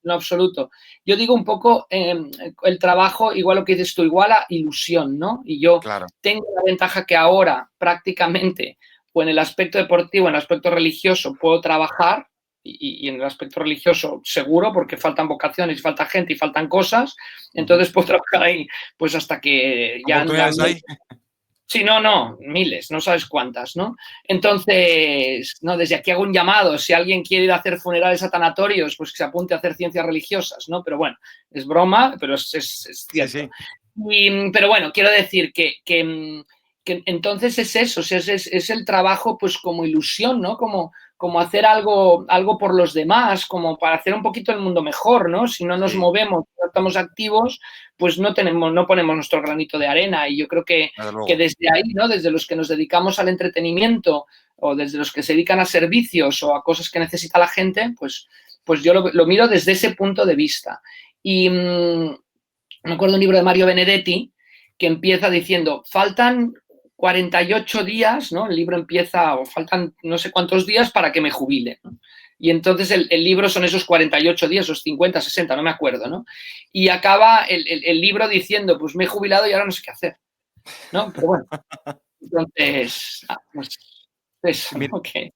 en absoluto. Yo digo un poco el trabajo, igual lo que dices tú, igual a ilusión, ¿no? Y yo Claro. tengo la ventaja que ahora prácticamente, o en el aspecto deportivo, en el aspecto religioso, puedo trabajar, y en el aspecto religioso seguro, porque faltan vocaciones, falta gente y faltan cosas, entonces puedo trabajar ahí pues hasta que ya... ¿Oportunidades hay? Sí, no, miles, no sabes cuántas, ¿no? Entonces, no, desde aquí hago un llamado, si alguien quiere ir a hacer funerales a tanatorios, pues que se apunte a hacer ciencias religiosas, ¿no? Pero bueno, es broma, pero es Sí, cierto. sí. Pero bueno, quiero decir que entonces es eso, es el trabajo pues como ilusión, ¿no? Como hacer algo por los demás, como para hacer un poquito el mundo mejor, ¿no? Si no nos Sí, movemos, no estamos activos, pues no ponemos nuestro granito de arena. Y yo creo que desde luego. desde ahí, ¿no? Desde los que nos dedicamos al entretenimiento o desde los que se dedican a servicios o a cosas que necesita la gente, pues yo lo miro desde ese punto de vista. Y me acuerdo un libro de Mario Benedetti que empieza diciendo, faltan 48 días, ¿no? El libro empieza, o faltan no sé cuántos días para que me jubile, ¿no? Y entonces el libro son esos 48 días, esos 50, 60, no me acuerdo, ¿no? Y acaba el libro diciendo, pues me he jubilado y ahora no sé qué hacer, ¿no? Pero bueno, entonces, pues eso, ¿no? Mira, Okay.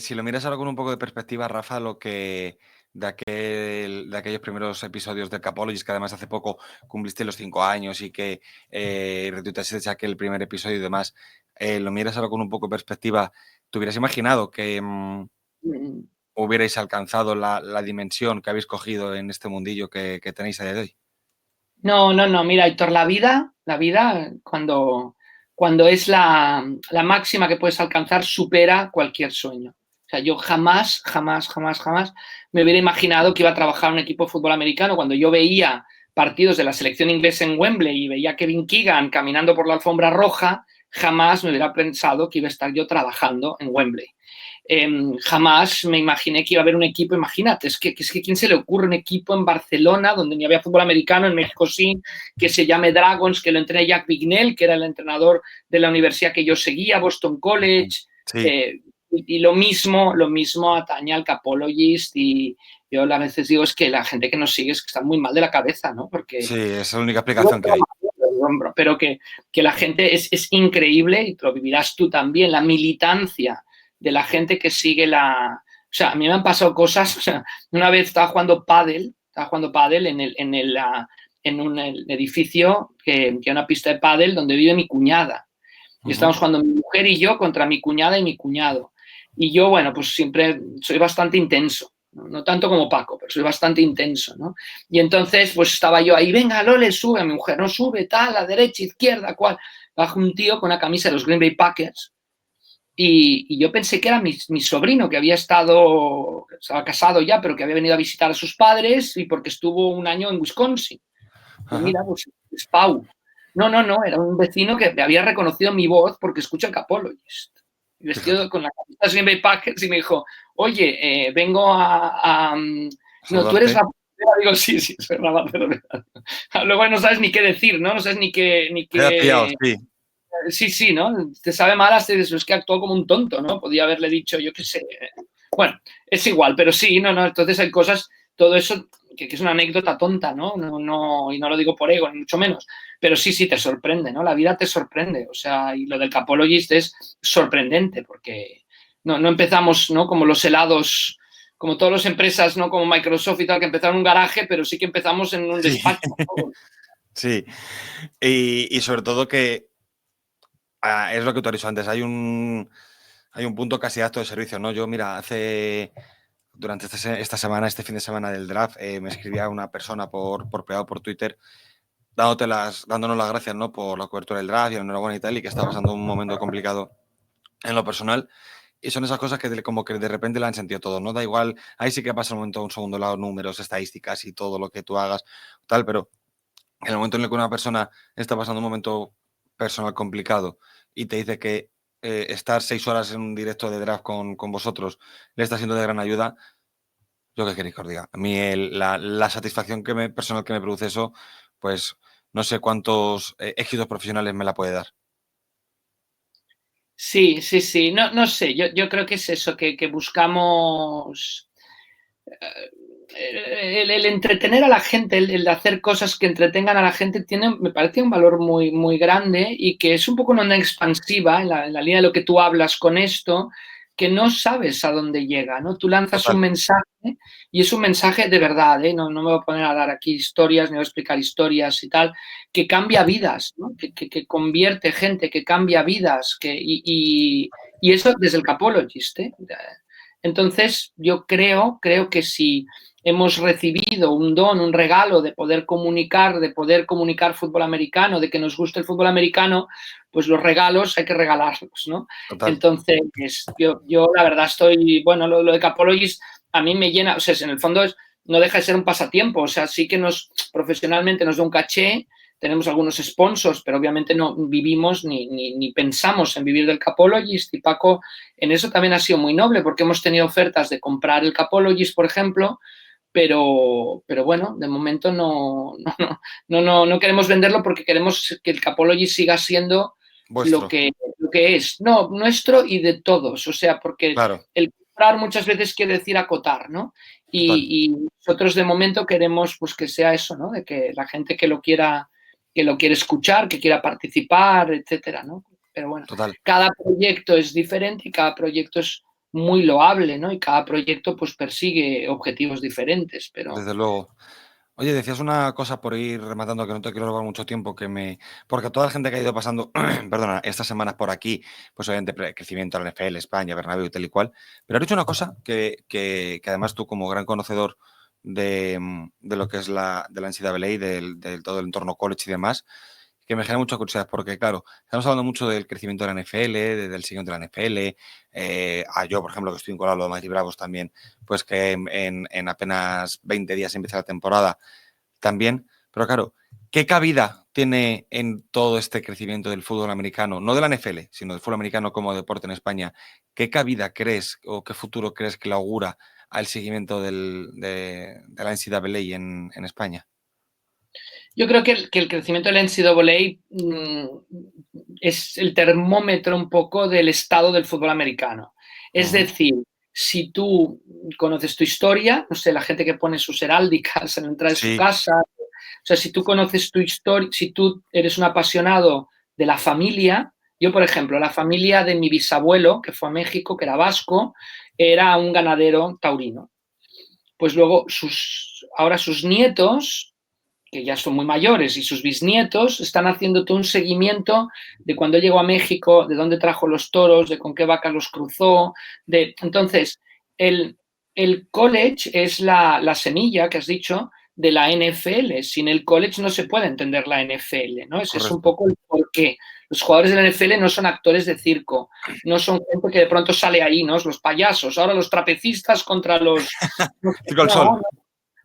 si lo miras ahora con un poco de perspectiva, Rafa, lo que de aquellos primeros episodios del Capologist, que además hace poco cumpliste los 5 años y que retuitaste aquel primer episodio y demás, lo miras ahora con un poco de perspectiva, ¿te hubieras imaginado que hubierais alcanzado la dimensión que habéis cogido en este mundillo que tenéis a día de hoy? No, mira, Héctor, la vida, cuando es la máxima que puedes alcanzar, supera cualquier sueño. O sea, yo jamás me hubiera imaginado que iba a trabajar en un equipo de fútbol americano. Cuando yo veía partidos de la selección inglesa en Wembley y veía a Kevin Keegan caminando por la alfombra roja, jamás me hubiera pensado que iba a estar yo trabajando en Wembley. Jamás me imaginé que iba a haber un equipo, imagínate, es que ¿quién se le ocurre un equipo en Barcelona donde ni había fútbol americano, en México sí, que se llame Dragons, que lo entrené Jack Bignell, que era el entrenador de la universidad que yo seguía, Boston College, Sí. y lo mismo atañe al Capologist. Y yo a veces digo es que la gente que nos sigue es que está muy mal de la cabeza, ¿no? Porque Sí, esa es la única explicación que hay. pero que la gente es increíble, y lo vivirás tú también, la militancia de la gente que sigue o sea, a mí me han pasado cosas, o sea, una vez estaba jugando pádel en un edificio que una pista de pádel donde vive mi cuñada. Y estamos jugando mi mujer y yo contra mi cuñada y mi cuñado. Y yo, bueno, pues siempre soy bastante intenso. No tanto como Paco, pero soy bastante intenso, ¿no? Y entonces, pues estaba yo ahí, venga, Lole, sube, a mi mujer, no sube, tal, a derecha, izquierda, cual. Bajo un tío con una camisa de los Green Bay Packers, y yo pensé que era mi sobrino, que estaba casado ya, pero que había venido a visitar a sus padres y porque estuvo un año en Wisconsin. Y mira, pues es Pau. No, era un vecino que me había reconocido mi voz porque escucha el Capologist. vestido con la camiseta de Green Bay Packers y me dijo, oye, vengo a no, tú eres Saludarte. digo, sí, soy rapacero. Luego no sabes ni qué decir, ¿no? No sabes ni Queda pillado, qué... sí. Sí, ¿no? Te sabe mal hasta eso, es que actuó como un tonto, ¿no? Podía haberle dicho, yo qué sé. Bueno, es igual, pero sí, no, entonces hay cosas, todo eso, que es una anécdota tonta, ¿no? Y no lo digo por ego, ni mucho menos, pero sí, te sorprende, ¿no? La vida te sorprende, o sea, y lo del Capologist es sorprendente, porque no empezamos, ¿no? Como los helados, como todas las empresas, ¿no? Como Microsoft y tal, que empezaron en un garaje, pero sí que empezamos en un Sí, despacho. sí. Y sobre todo que es lo que tú has dicho antes, hay un punto casi de acto de servicio, ¿no? Yo, mira, durante esta semana, este fin de semana del draft, me escribía una persona por privado, por Twitter, dándonos las gracias, ¿no? Por la cobertura del draft y la enhorabuena y tal, y que está pasando un momento complicado en lo personal. Y son esas cosas que como que de repente la han sentido todo, ¿no? Da igual, ahí sí que pasa un momento, un segundo lado, números, estadísticas y todo lo que tú hagas, tal, pero en el momento en el que una persona está pasando un momento personal complicado y te dice que estar 6 horas en un directo de draft con vosotros le está siendo de gran ayuda, yo qué queréis que os diga. A mí la satisfacción personal que me produce eso, pues no sé cuántos éxitos profesionales me la puede dar. Sí. No sé, yo creo que es eso, que buscamos el entretener a la gente, el hacer cosas que entretengan a la gente, me parece un valor muy, muy grande y que es un poco una onda expansiva en la línea de lo que tú hablas con esto, que no sabes a dónde llega, ¿no? Tú lanzas Total, un mensaje y es un mensaje de verdad, ¿eh? No me voy a poner a dar aquí historias, ni voy a explicar historias y tal, que cambia vidas, ¿no? Que convierte gente, que cambia vidas, y eso desde el Capologist, ¿eh? Entonces, yo creo que si hemos recibido un don, un regalo de poder comunicar fútbol americano, de que nos guste el fútbol americano, pues los regalos hay que regalarlos, ¿no? total. Entonces, yo la verdad estoy, bueno, lo de Capologist a mí me llena, o sea, en el fondo no deja de ser un pasatiempo, o sea, sí que profesionalmente nos da un caché, tenemos algunos sponsors, pero obviamente no vivimos ni pensamos en vivir del Capologist, y Paco en eso también ha sido muy noble, porque hemos tenido ofertas de comprar el Capologist, por ejemplo, pero bueno, de momento no queremos venderlo porque queremos que el Capologist siga siendo lo Vuestro, que, lo que es, no, nuestro y de todos, o sea, porque claro, el comprar muchas veces quiere decir acotar, ¿no? total, Y nosotros de momento queremos pues que sea eso, ¿no? De que la gente que lo quiera escuchar, que quiera participar, etcétera, ¿no? Pero bueno, total. cada proyecto es diferente y cada proyecto es muy loable, ¿no? Y cada proyecto pues persigue objetivos diferentes, pero Desde luego. Oye, decías una cosa por ir rematando, que no te quiero robar mucho tiempo, porque toda la gente que ha ido pasando, perdona, estas semanas por aquí, pues obviamente crecimiento en la NFL, España, Bernabéu y tal y cual, pero has dicho una cosa que además tú como gran conocedor de lo que es de la NCAA y del todo el entorno college y demás, que me genera mucha curiosidad, porque claro, estamos hablando mucho del crecimiento de la NFL, del seguimiento de la NFL, yo, por ejemplo, que estoy vinculado a los Mighty Bravos también, pues que en apenas 20 días empieza la temporada también, pero claro, ¿qué cabida tiene en todo este crecimiento del fútbol americano, no de la NFL, sino del fútbol americano como deporte en España? ¿Qué cabida crees o qué futuro crees que le augura al seguimiento de la NCAA en España? yo creo que el crecimiento de la NCAA es el termómetro un poco del estado del fútbol americano. Es Ujú. decir, si tú conoces tu historia, no sé, la gente que pone sus heráldicas en la entrada de su Sí, casa, o sea, si tú conoces tu historia, si tú eres un apasionado de la familia, yo, por ejemplo, la familia de mi bisabuelo, que fue a México, que era vasco, era un ganadero taurino. Pues luego ahora sus nietos, que ya son muy mayores, y sus bisnietos están haciendo todo un seguimiento de cuando llegó a México, de dónde trajo los toros, de con qué vacas los cruzó. Entonces, el, el college es la semilla que has dicho de la NFL. Sin el college no se puede entender la NFL, ¿no? Ese es un correcto. poco el porqué. Los jugadores de la NFL no son actores de circo, no son gente que de pronto sale ahí, ¿no? Los payasos, ahora los trapecistas contra los... Pico al sol. No,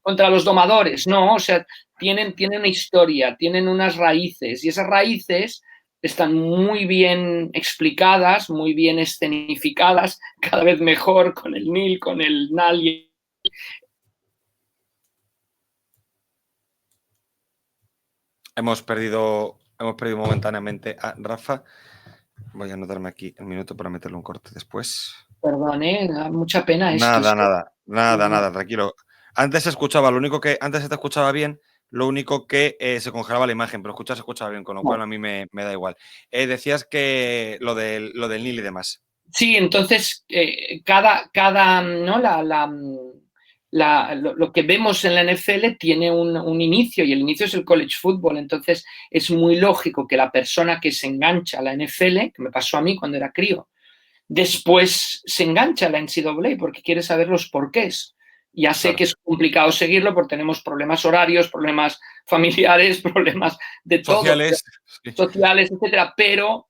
contra los domadores, no, o sea, tienen una historia, tienen unas raíces, y esas raíces están muy bien explicadas, muy bien escenificadas, cada vez mejor con el NIL, con el NAL. Hemos perdido momentáneamente a Rafa. Voy a anotarme aquí el minuto para meterle un corte después. Perdón, da mucha pena esto. Nada, tranquilo. Antes se escuchaba, antes se te escuchaba bien, lo único que se congelaba la imagen, pero se escuchaba bien, con lo cual a mí me da igual. Decías que lo del NIL y demás. Sí, entonces ¿no? Lo que vemos en la NFL tiene un inicio y el inicio es el college football. Entonces es muy lógico que la persona que se engancha a la NFL, que me pasó a mí cuando era crío, después se engancha a la NCAA porque quiere saber los porqués. Ya sé que es complicado seguirlo porque tenemos problemas horarios, problemas familiares, problemas de todo, Sociales. Sí. sociales, etcétera, pero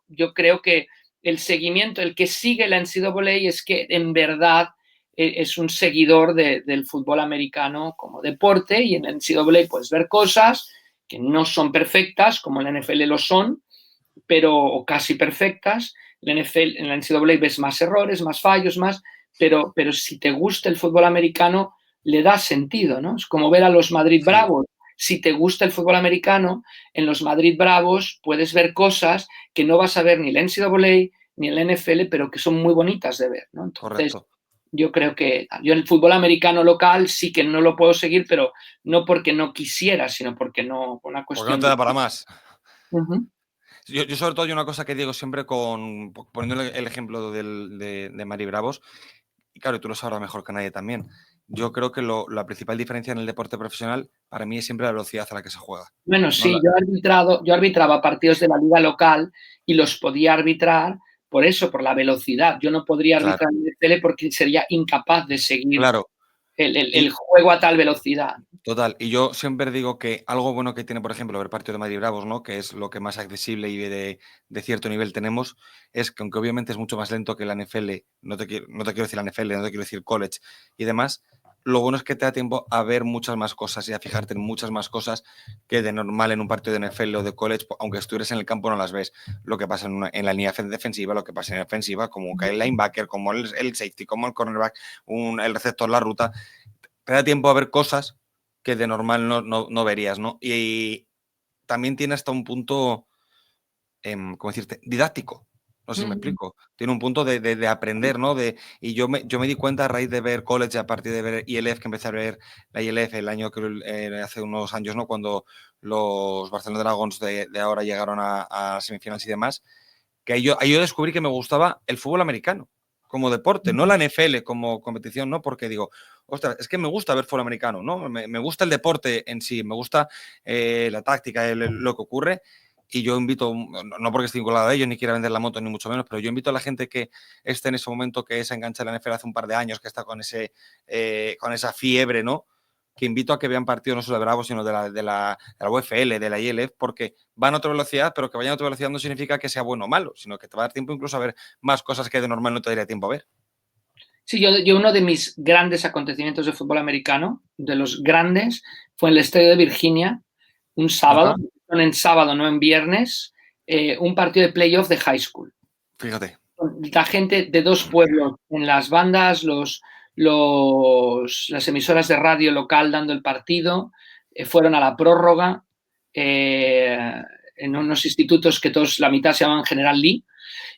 yo creo que el seguimiento, el que sigue la NCAA es que en verdad es un seguidor del fútbol americano como deporte, y en la NCAA puedes ver cosas que no son perfectas, como en la NFL lo son, pero o casi perfectas. En la NCAA ves más errores, más fallos, pero si te gusta el fútbol americano, le da sentido, ¿no? Es como ver a los Madrid Bravos. Si te gusta el fútbol americano, en los Madrid Bravos puedes ver cosas que no vas a ver ni en la NCAA ni en la NFL, pero que son muy bonitas de ver, ¿no? Entonces, Correcto. yo creo que yo el fútbol americano local sí que no lo puedo seguir, pero no porque no quisiera, sino porque no, por una Porque no cuestión te de... da para más. Uh-huh. Yo sobre todo hay una cosa que digo siempre poniendo el ejemplo de Mari Bravos, y claro, tú lo sabrás mejor que nadie también. Yo creo que la principal diferencia en el deporte profesional para mí es siempre la velocidad a la que se juega. Bueno, No sí, la- yo arbitraba partidos de la liga local y los podía arbitrar por eso, por la velocidad. Yo no podría Claro, arbitrar en el tele porque sería incapaz de seguir claro. el Y juego a tal velocidad. total, y yo siempre digo que algo bueno que tiene, por ejemplo, ver partido de Madrid Bravos, ¿no? Que es lo que más accesible y de cierto nivel tenemos, es que aunque obviamente es mucho más lento que la NFL, no te quiero decir la NFL, no te quiero decir college y demás, lo bueno es que te da tiempo a ver muchas más cosas y a fijarte en muchas más cosas que de normal en un partido de NFL o de college, aunque estuvieras en el campo no las ves. Lo que pasa en la línea defensiva, lo que pasa en la ofensiva, como que el linebacker, como el safety, como el cornerback, el receptor, la ruta, te da tiempo a ver cosas que de normal no verías, ¿no? Y también tiene hasta un punto, ¿cómo decirte? Didáctico. No sé si me explico. Tiene un punto de aprender, ¿no? Y yo me di cuenta a raíz de ver college, a partir de ver ILF, que empecé a ver la ILF el año, hace unos años, ¿no? Cuando los Barcelona Dragons de ahora llegaron a semifinales y demás, que ahí yo descubrí que me gustaba el fútbol americano como deporte, no la NFL como competición, ¿no? Porque digo, ostras, es que me gusta ver fútbol americano, ¿no? Me gusta el deporte en sí, me gusta la táctica, lo que ocurre. Y yo invito, no porque esté vinculado a ellos, ni quiera vender la moto, ni mucho menos, pero yo invito a la gente que esté en ese momento, que se engancha en la NFL hace un par de años, que está con esa fiebre, ¿no? Que invito a que vean partidos no solo de Bravos, sino de la UFL, de la ILF, porque van a otra velocidad, pero que vayan a otra velocidad no significa que sea bueno o malo, sino que te va a dar tiempo incluso a ver más cosas que de normal no te daría tiempo a ver. Sí, yo uno de mis grandes acontecimientos de fútbol americano, de los grandes, fue en el estadio de Virginia, un sábado, Ajá. en sábado, no en viernes, un partido de playoff de high school. Fíjate. La gente de dos pueblos en las bandas, las emisoras de radio local dando el partido, fueron a la prórroga en unos institutos que todos, la mitad se llaman General Lee.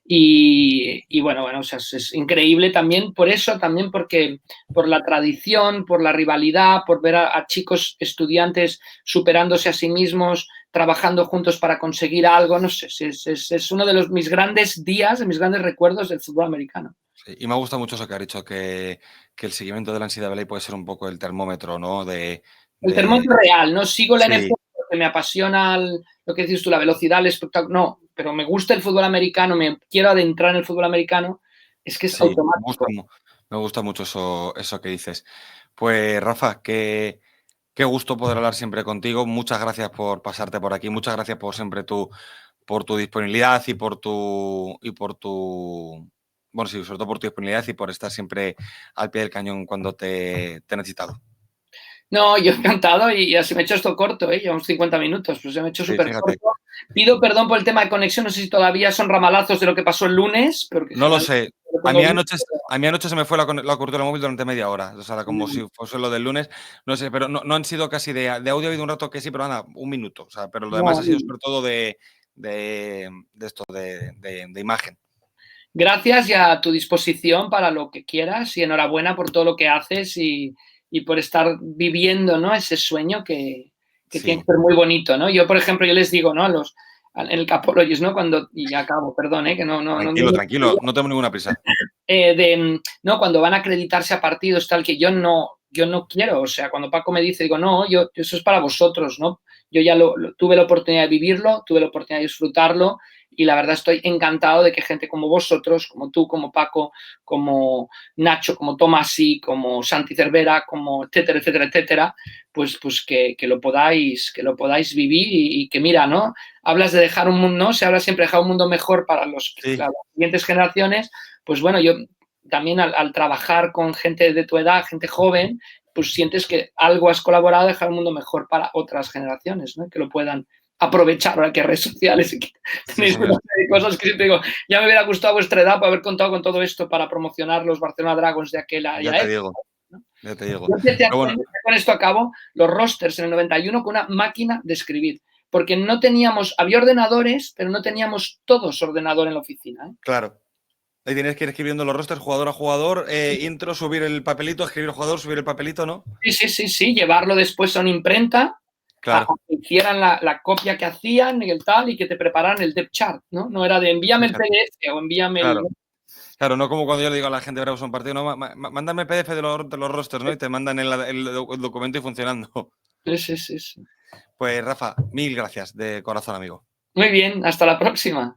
Y bueno, o sea, es increíble también por eso, también porque por la tradición, por la rivalidad, por ver a chicos estudiantes superándose a sí mismos, trabajando juntos para conseguir algo, no sé, es uno de mis grandes días, de mis grandes recuerdos del fútbol americano. Sí, y me gusta mucho eso que has dicho, que el seguimiento de la NCAA puede ser un poco el termómetro, ¿no? El De termómetro real, no sigo la NFL sí, porque me apasiona lo que dices tú, la velocidad, el espectáculo, no, pero me gusta el fútbol americano, me quiero adentrar en el fútbol americano, es que es sí, automático. me gusta mucho eso que dices. Pues Rafa, qué gusto poder hablar siempre contigo. Muchas gracias por pasarte por aquí. Muchas gracias por siempre por tu disponibilidad bueno, sí, sobre todo por tu disponibilidad y por estar siempre al pie del cañón cuando te he necesitado. No, yo he encantado y ya se me ha hecho esto corto, ¿eh? Llevamos 50 minutos, pues se me ha hecho Sí, súper fíjate. corto. Pido perdón por el tema de conexión, no sé si todavía son ramalazos de lo que pasó el lunes, pero que No lo generalmente sé. lo A pongo mí bien. anoche se me fue la cobertura del móvil durante media hora. O sea, como Mm, si fuese lo del lunes. No sé, pero no han sido casi de audio, ha habido un rato que sí, pero nada, un minuto. O sea, pero lo demás no, ha sido sobre todo de esto, de imagen. gracias y a tu disposición para lo que quieras y enhorabuena por todo lo que haces y por estar viviendo, ¿no? Ese sueño que tiene Sí. que ser muy bonito, ¿no? Yo, por ejemplo, yo les digo, ¿no? En el Capologist, ¿no? Cuando, y ya acabo, perdón, ¿eh? Que no Tranquilo, tranquilo, no tengo ninguna prisa. no, cuando van a acreditarse a partidos, tal, que yo no quiero, o sea, cuando Paco me dice, digo, no, eso es para vosotros, ¿no? Yo ya tuve la oportunidad de vivirlo, tuve la oportunidad de disfrutarlo y la verdad estoy encantado de que gente como vosotros, como tú, como Paco, como Nacho, como Tomasi, como Santi Cervera, como etcétera, etcétera, etcétera, pues que lo podáis vivir y que mira, ¿no? Hablas de dejar un mundo, ¿no? Se habla siempre de dejar un mundo mejor para las Sí, siguientes generaciones, pues bueno, yo también al trabajar con gente de tu edad, gente joven, pues sientes que algo has colaborado a dejar un mundo mejor para otras generaciones, ¿no? Que lo puedan aprovechar ahora que redes sociales y que sí, tenéis una señor. serie de cosas que siempre digo, ya me hubiera gustado a vuestra edad para haber contado con todo esto para promocionar los Barcelona Dragons de aquella Ya te época, digo, ¿no? ya te digo. Yo empecé a Pero bueno, hacer, con esto acabo, los rosters en el 91 con una máquina de escribir, porque no teníamos, había ordenadores, pero no teníamos todos ordenador en la oficina, ¿eh? claro. Ahí tienes que ir escribiendo los rosters jugador a jugador, intro, subir el papelito, escribir el jugador, subir el papelito, ¿no? Sí, sí, sí, sí, llevarlo después a una imprenta, a Claro, que hicieran la copia que hacían y el tal, y que te prepararan el depth chart, ¿no? No era de envíame el fíjate. PDF o envíame el... Claro. Claro, no como cuando yo le digo a la gente, veremos un partido, no, mándame el PDF de los rosters, ¿no? Y te mandan el documento y funcionando. Sí, sí, sí, sí. Pues Rafa, mil gracias de corazón, amigo. Muy bien, hasta la próxima.